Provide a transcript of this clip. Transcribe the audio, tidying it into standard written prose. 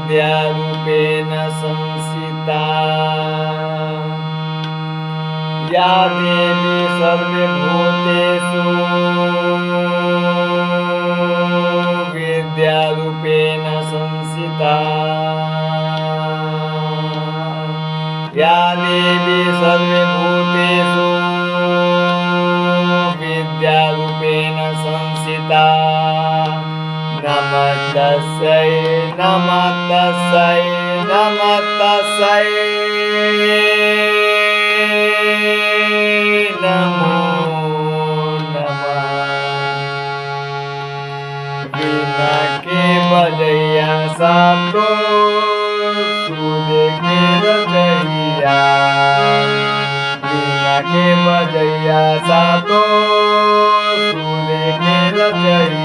विद्यारूपेण संस्थिता या देवी सर्वभूतेषु विद्यारूपेण संस्थिता या देवी सर्वभूतेषु विद्यारूपेण संस्थिता नमस्तस्यै नमस्तस्यै नमस्तस्यै नमो नमः। वीणा के बजैया सातो सूर्य के रचैया वीणा के बजैया सातो सूर्य के रचैया